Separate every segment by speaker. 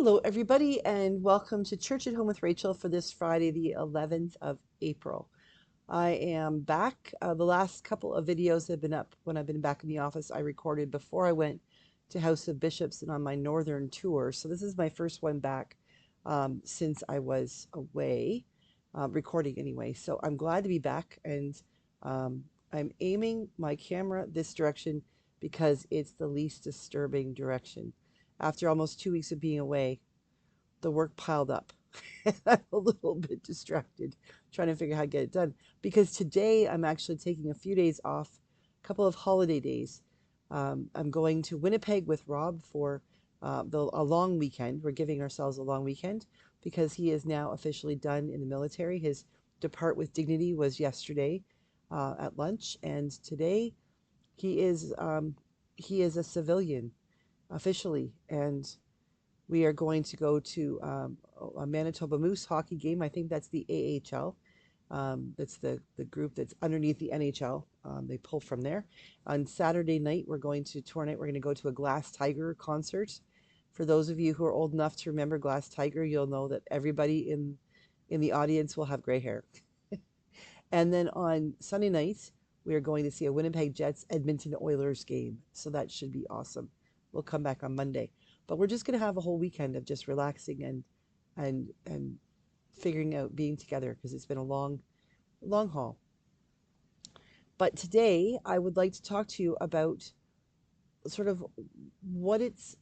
Speaker 1: Hello, everybody, and welcome to Church at Home with Rachel for this Friday, the 11th of April. I am back. The last couple of videos have been up when I've been back in the office. I recorded before I went to House of Bishops and on my northern tour. So this is my first one back since I was away, recording anyway. So I'm glad to be back, and I'm aiming my camera this direction because it's the least disturbing direction. After almost 2 weeks of being away, the work piled up. I'm a little bit distracted trying to figure out how to get it done. Because today I'm actually taking a few days off, a couple of holiday days. I'm going to Winnipeg with Rob for a long weekend. We're giving ourselves a long weekend because he is now officially done in the military. His depart with dignity was yesterday at lunch, and today he is um, he is a civilian officially, and we are going to go to a Manitoba Moose hockey game. I think that's the AHL. That's the group that's underneath the NHL. They pull from there. On Saturday night, we're going to tour night. We're going to go to a Glass Tiger concert. For those of you who are old enough to remember Glass Tiger, you'll know that everybody in the audience will have gray hair. And then on Sunday night, we are going to see a Winnipeg Jets Edmonton Oilers game. So that should be awesome. We'll come back on Monday. But we're just going to have a whole weekend of just relaxing and figuring out being together because it's been a long haul. But today I would like to talk to you about sort of what it's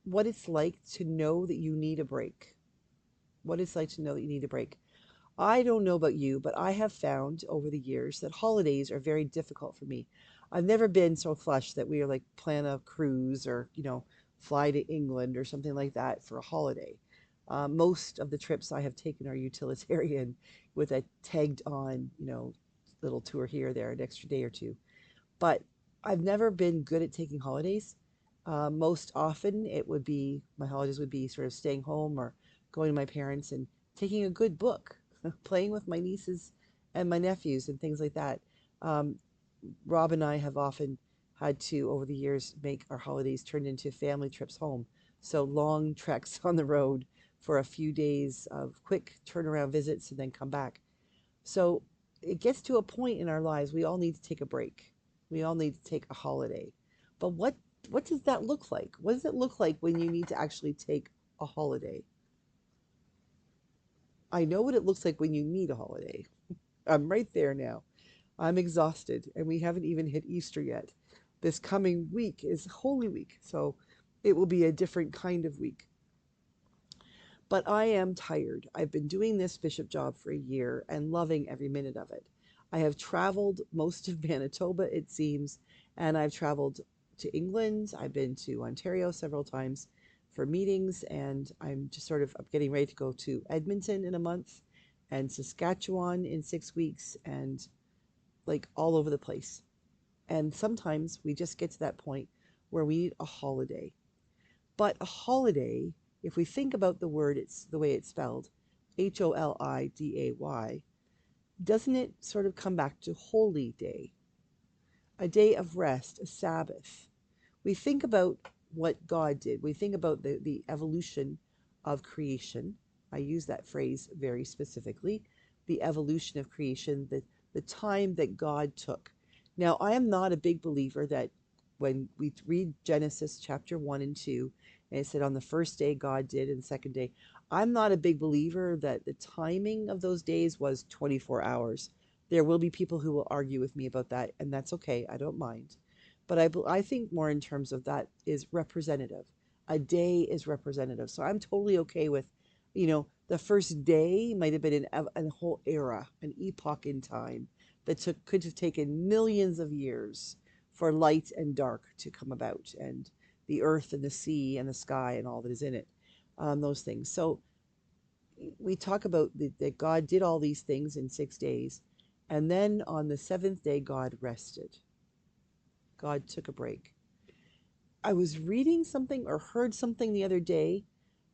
Speaker 1: what it's like to know that you need a break. What it's like to know that you need a break. I don't know about you, but I have found over the years that holidays are very difficult for me. I've never been so flush that we are like plan a cruise or, fly to England or something like that for a holiday. Most of the trips I have taken are utilitarian with a tagged on, little tour here, there, an extra day or two. But I've never been good at taking holidays. Most often, my holidays would be sort of staying home or going to my parents and taking a good book, playing with my nieces and my nephews and things like that. Um, Rob and I have often had to, over the years, make our holidays turn into family trips home. So long treks on the road for a few days of quick turnaround visits and then come back. So it gets to a point in our lives we all need to take a break. We all need to take a holiday. But what does that look like? What does it look like when you need to actually take a holiday? I know what it looks like when you need a holiday. I'm right there now. I'm exhausted, and we haven't even hit Easter yet. This coming week is Holy Week, so it will be a different kind of week. But I am tired. I've been doing this bishop job for a year and loving every minute of it. I have traveled most of Manitoba, it seems, and I've traveled to England. I've been to Ontario several times for meetings, and I'm just sort of getting ready to go to Edmonton in a month and Saskatchewan in 6 weeks and like all over the place. And sometimes we just get to that point where we need a holiday. But a holiday, if we think about the word, it's the way it's spelled, Holiday, doesn't it sort of come back to holy day, a day of rest, a Sabbath? We think about what God did. We think about the evolution of creation. I use that phrase very specifically, the evolution of creation, the time that God took. Now, I am not a big believer that when we read Genesis chapter 1 and 2, and it said on the first day God did, and the second day, I'm not a big believer that the timing of those days was 24 hours. There will be people who will argue with me about that, and that's okay. I don't mind. But I think more in terms of that is representative. A day is representative. So I'm totally okay with, the first day might have been a whole era, an epoch in time that could have taken millions of years for light and dark to come about, and the earth and the sea and the sky and all that is in it, those things. So we talk about that God did all these things in 6 days, and then on the seventh day, God rested. God took a break. I was reading something or heard something the other day.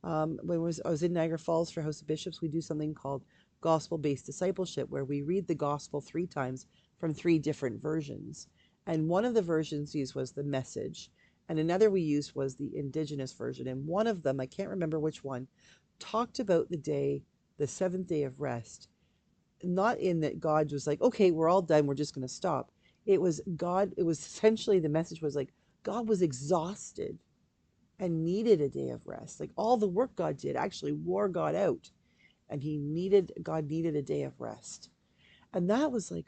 Speaker 1: I was in Niagara Falls for House of Bishops. We do something called gospel-based discipleship, where we read the gospel 3 times from 3 different versions. And one of the versions used was the Message, And another we used was the indigenous version. And one of them, I can't remember which one, talked about the day, the seventh day of rest, not in that God was like, okay, we're all done, we're just going to stop. It was God, it was essentially the message was like, God was exhausted and needed a day of rest. Like all the work God did actually wore God out, and God needed a day of rest. And that was like,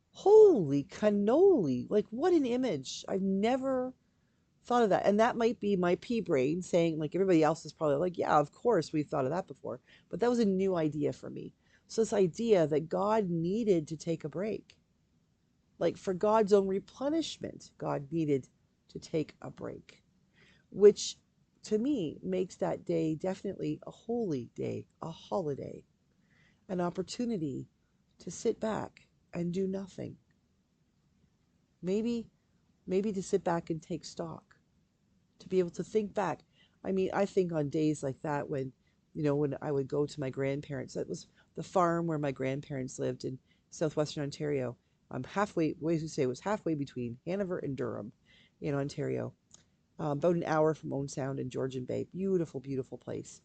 Speaker 1: holy cannoli, like what an image. I've never thought of that. And that might be my pea brain saying, like, everybody else is probably like, yeah, of course we've thought of that before. But that was a new idea for me. So this idea that God needed to take a break, like for God's own replenishment, God needed to take a break, which to me makes that day definitely a holy day, a holiday, an opportunity to sit back and do nothing. Maybe, maybe to sit back and take stock, to be able to think back. I mean, I think on days like that when, when I would go to my grandparents, that was the farm where my grandparents lived in southwestern Ontario. Halfway, ways to say it was halfway between Hanover and Durham in Ontario, about an hour from Owen Sound and Georgian Bay. Beautiful, beautiful place.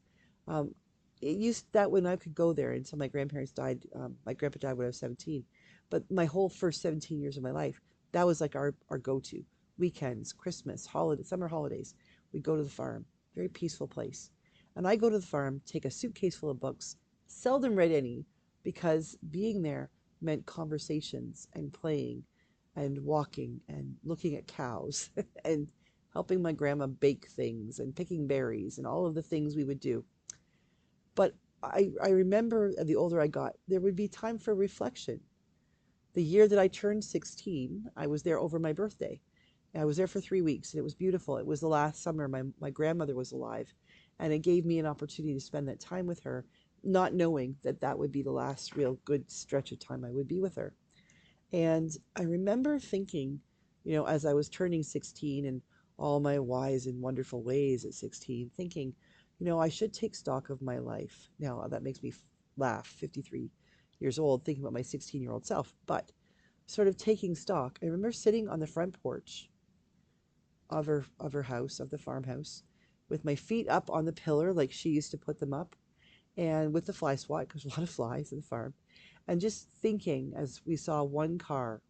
Speaker 1: Um, it used that when I could go there until my grandparents died. My grandpa died when I was 17, but my whole first 17 years of my life, that was like our go-to weekends, Christmas, holidays, summer holidays. We'd go to the farm, very peaceful place. And I go to the farm, take a suitcase full of books, seldom read any, because being there meant conversations and playing and walking and looking at cows and helping my grandma bake things and picking berries and all of the things we would do. But I remember the older I got, there would be time for reflection. The year that I turned 16, I was there over my birthday. I was there for 3 weeks, and it was beautiful. It was the last summer my grandmother was alive, and it gave me an opportunity to spend that time with her, not knowing that that would be the last real good stretch of time I would be with her. And I remember thinking, as I was turning 16 and all my wise and wonderful ways at 16, thinking, I should take stock of my life. Now, that makes me laugh, 53 years old, thinking about my 16-year-old self. But sort of taking stock, I remember sitting on the front porch of her house, of the farmhouse, with my feet up on the pillar like she used to put them up, and with the fly swat, because there's a lot of flies in the farm, and just thinking as we saw one car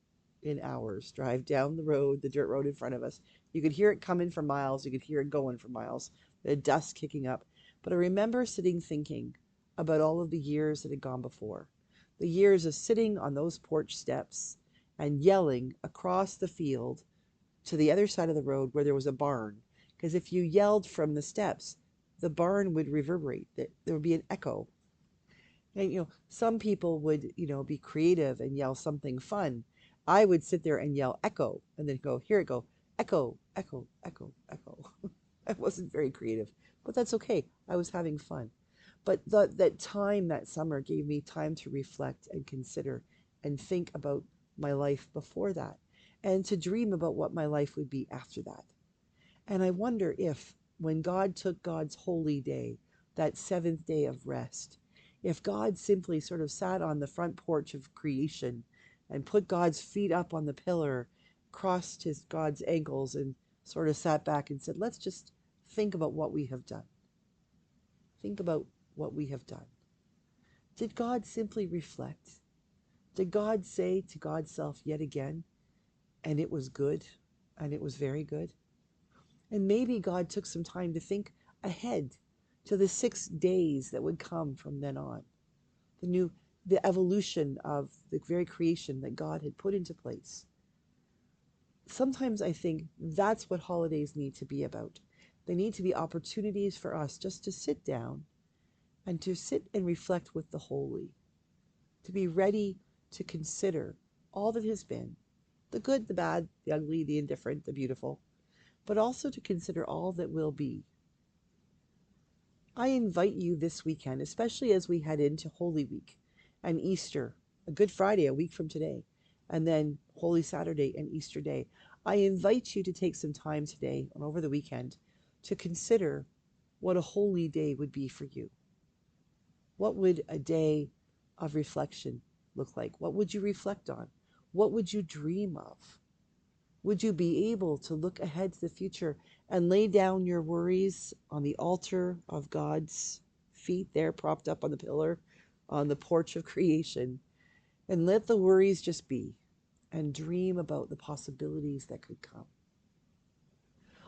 Speaker 1: in hours drive down the road, the dirt road in front of us. You could hear it coming for miles, you could hear it going for miles, the dust kicking up. But I remember sitting thinking about all of the years that had gone before, the years of sitting on those porch steps and yelling across the field to the other side of the road where there was a barn. Because if you yelled from the steps, the barn would reverberate. There would be an echo. And, some people would, be creative and yell something fun. I would sit there and yell echo and then go, here it go, echo, echo, echo, echo. I wasn't very creative, but that's okay. I was having fun. But that time that summer gave me time to reflect and consider and think about my life before that, and to dream about what my life would be after that. And I wonder if, when God took God's holy day, that seventh day of rest, if God simply sort of sat on the front porch of creation and put God's feet up on the pillar, crossed God's ankles, and sort of sat back and said, let's just think about what we have done. Think about what we have done. Did God simply reflect? Did God say to God's self yet again, and it was good, and it was very good? And maybe God took some time to think ahead to the 6 days that would come from then on, the evolution of the very creation that God had put into place. Sometimes I think that's what holidays need to be about. They need to be opportunities for us just to sit down and to sit and reflect with the holy, to be ready to consider all that has been, the good, the bad, the ugly, the indifferent, the beautiful, but also to consider all that will be. I invite you this weekend, especially as we head into Holy Week and Easter, a Good Friday, a week from today, and then Holy Saturday and Easter Day. I invite you to take some time today and over the weekend to consider what a holy day would be for you. What would a day of reflection look like? What would you reflect on? What would you dream of? Would you be able to look ahead to the future and lay down your worries on the altar of God's feet there, propped up on the pillar on the porch of creation, and let the worries just be and dream about the possibilities that could come?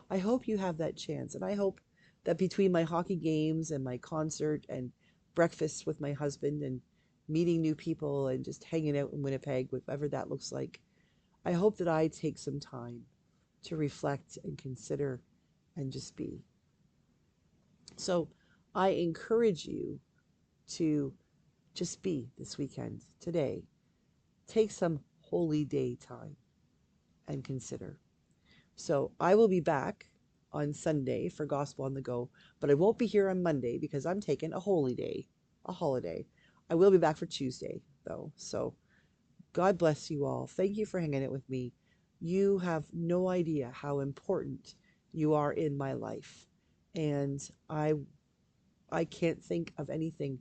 Speaker 1: I hope you have that chance. And I hope that between my hockey games and my concert and breakfasts with my husband and meeting new people and just hanging out in Winnipeg, whatever that looks like, I hope that I take some time to reflect and consider and just be. So I encourage you to just be this weekend, today. Take some holy day time and consider. So I will be back on Sunday for Gospel on the Go, but I won't be here on Monday because I'm taking a holy day, a holiday. I will be back for Tuesday, though. So God bless you all. Thank you for hanging out with me. You have no idea how important you are in my life. And I can't think of anything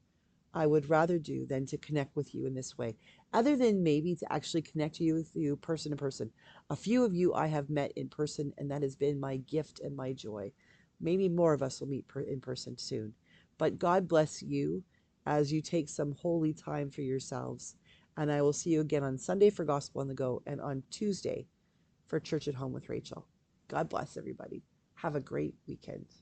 Speaker 1: I would rather do than to connect with you in this way, other than maybe to actually connect you with you person to person. A few of you I have met in person, and that has been my gift and my joy. Maybe more of us will meet in person soon. But God bless you as you take some holy time for yourselves. And I will see you again on Sunday for Gospel on the Go and on Tuesday for Church at Home with Rachel. God bless everybody. Have a great weekend.